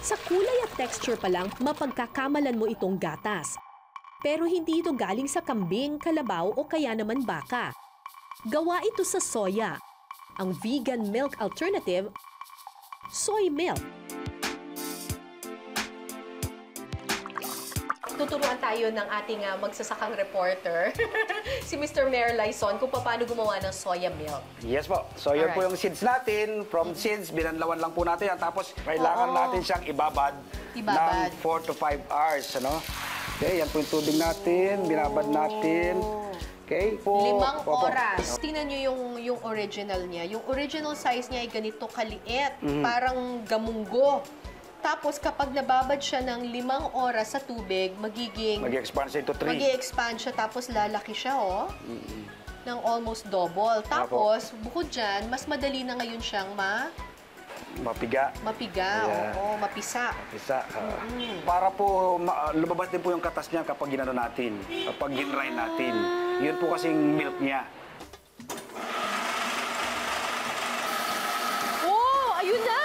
Sa kulay at texture pa lang, mapagkakamalan mo itong gatas. Pero hindi ito galing sa kambing, kalabaw o kaya naman baka. Gawa ito sa soya. Ang vegan milk alternative, soy milk. Tuturuan tayo ng ating magsasakang reporter, si Mr. Mayor Laison, kung paano gumawa ng soya milk. Yes po. So yun po yung seeds natin. From seeds, binanlawan lang po natin yan. Tapos kailangan natin siyang ibabad ng 4 to 5 hours. Ano? Okay, yan po yung tubig natin. Binabad natin. Okay po. 5 oras. Tingnan nyo yung original niya. Yung original size niya ay ganito kaliit. Parang gamunggo. Tapos, kapag nababad siya ng 5 oras sa tubig, mag-expand siya into 3. Mag-expand siya, tapos lalaki siya, ng almost double. Tapos, bukod dyan, mas madali na ngayon siyang mapiga. Mapisa. Para po, lumabas din po yung katas niya kapag ginano natin, kapag ginrind natin. Yun po kasing milk niya. Ayun na!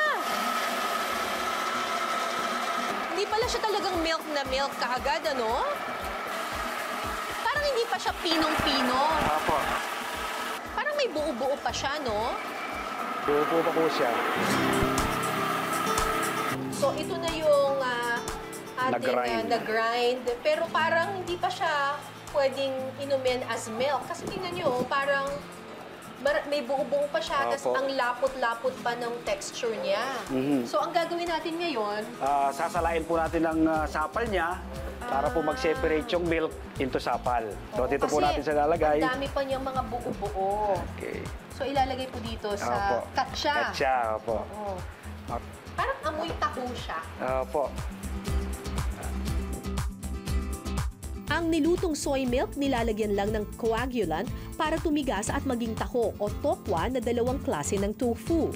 Hindi pala siya talagang milk na milk kaagad, ano? Parang hindi pa siya pinong-pino. Apo. Parang may buo-buo pa siya, no? Buo-buo pa po siya. So, ito na yung ating na-grind. Pero parang hindi pa siya pwedeng inumin as milk. Kasi tingnan nyo, parang may buo-buo pa siya, tapos ang lapot-lapot pa ng texture niya. So, ang gagawin natin ngayon, sasalain po natin ang sapal niya para po mag-separate yung milk into sapal. So, dito po natin siya lalagay. Ang dami pa niyang mga buo-buo. Okay. So, ilalagay po dito sa katsa. Katsa, opo. Parang amoy taho siya. Opo. Ang nilutong soy milk nilalagyan lang ng coagulant para tumigas at maging taho o tokwa na dalawang klase ng tofu.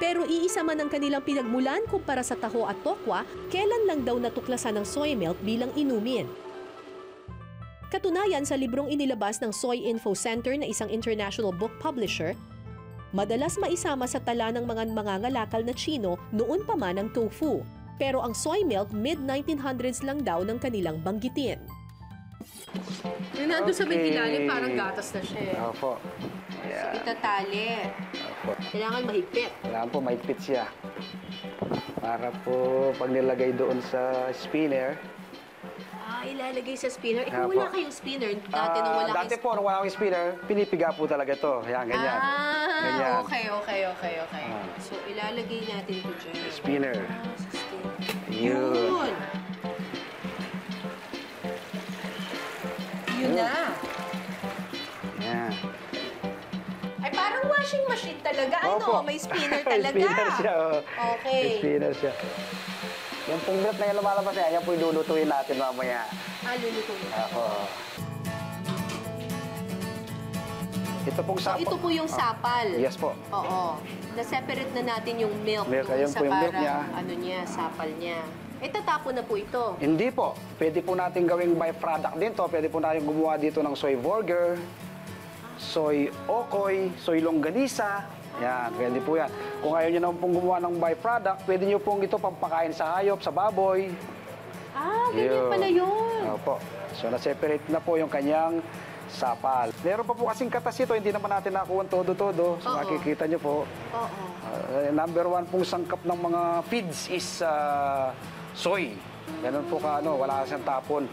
Pero iisa man ang kanilang pinagmulan kumpara sa taho at tokwa, kailan lang daw natuklasan ng soy milk bilang inumin. Katunayan sa librong inilabas ng Soy Info Center na isang international book publisher, madalas maisama sa tala ng mga mangangalakal na Tsino noon pa man ang tofu. Pero ang soy milk, mid-1900s lang daw ng kanilang banggitin. Yung nandun sa may ilalim, parang gatas na siya eh. Opo. So, itatali. Opo. Kailangan mahigpit. Kailangan po mahigpit siya. Para po pag nilagay doon sa spinner. Ilalagay sa spinner. Kung wala kayong spinner, dati nung wala akong spinner, pinipiga po talaga to. Yan, ganyan. Ganyan. Okay. So, ilalagay natin ito dyan. Spinner. Sa spinner. Yun. Yun na. Yan. Ay, parang washing machine talaga. Opo. May spinner talaga. May spinner siya. Okay. May spinner siya. Yung pong milk na yung lumalabas niya, yan po yung lulutuin natin mamaya. Lulutuin. Ako. Ito pong sapal. Ito po yung sapal. Yes po. Oo. Na-separate na natin yung milk. Ayun po yung milk niya. Sapal niya. Tatapon na po ito. Hindi po. Pwede po natin gawing byproduct din to. Pwede po natin gumawa dito ng soy burger, soy okoy, soy longganisa. Yan, pwede po yan. Kung ayaw nyo naman pong gumawa ng byproduct, pwede nyo pong ito pampakain sa hayop, sa baboy. Ganyan pala yun. Opo. So, na-separate na po yung kanyang sapal. Meron pa po kasing katas ito, hindi naman natin nakuha todo-todo. So, makikita nyo po. Number 1 pong sangkap ng mga feeds is soy. Ganun po wala siyang tapon.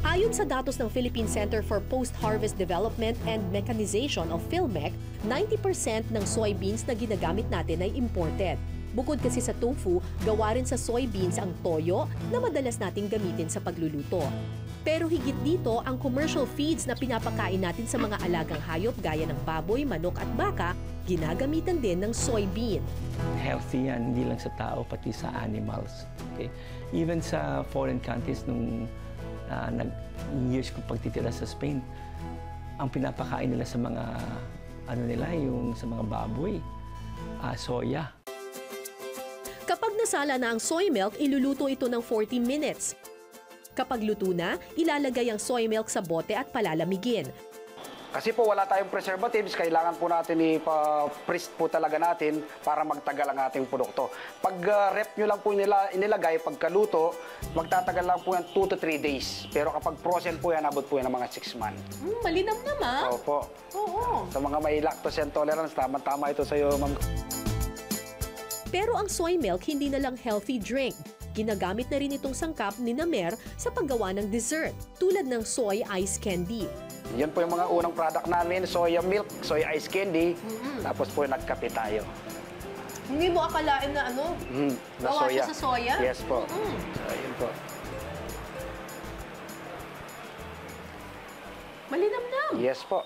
Ayon sa datos ng Philippine Center for Post-Harvest Development and Mechanization of PhilMec, 90% ng soybeans na ginagamit natin ay imported. Bukod kasi sa tofu, gawa rin sa soybeans ang toyo na madalas nating gamitin sa pagluluto. Pero higit dito, ang commercial feeds na pinapakain natin sa mga alagang hayop gaya ng baboy, manok at baka, ginagamitan din ng soybean. Healthy yan, hindi lang sa tao, pati sa animals. Okay? Even sa foreign countries, nung years kong pagtitira sa Spain, ang pinapakain nila sa mga, yung sa mga baboy, soya. Kapag nasala na ang soy milk, iluluto ito ng 40 minutes. Kapag luto na, ilalagay ang soy milk sa bote at palalamigin. Kasi po wala tayong preservatives, kailangan po natin ipa-freeze po talaga natin para magtagal ang ating produkto. Pag rep nyo lang po inilagay, pagkaluto, magtatagal lang po yan 2 to 3 days. Pero kapag frozen po yan, abot po yan ng mga 6 months. Malinam naman. Opo. Oo. Sa mga may lactose intolerance, tama-tama ito sa'yo, ma'am. Pero ang soy milk hindi na lang healthy drink. Ginagamit na rin itong sangkap ni Namer sa paggawa ng dessert, tulad ng soy ice candy. Yan po yung mga unang product namin, soya milk, soy ice candy. Tapos po nagkape tayo. Hindi mo akalain na ano? Na Gawa siya sa soya? Yes po. Ayun po. Malinamnam. Yes po.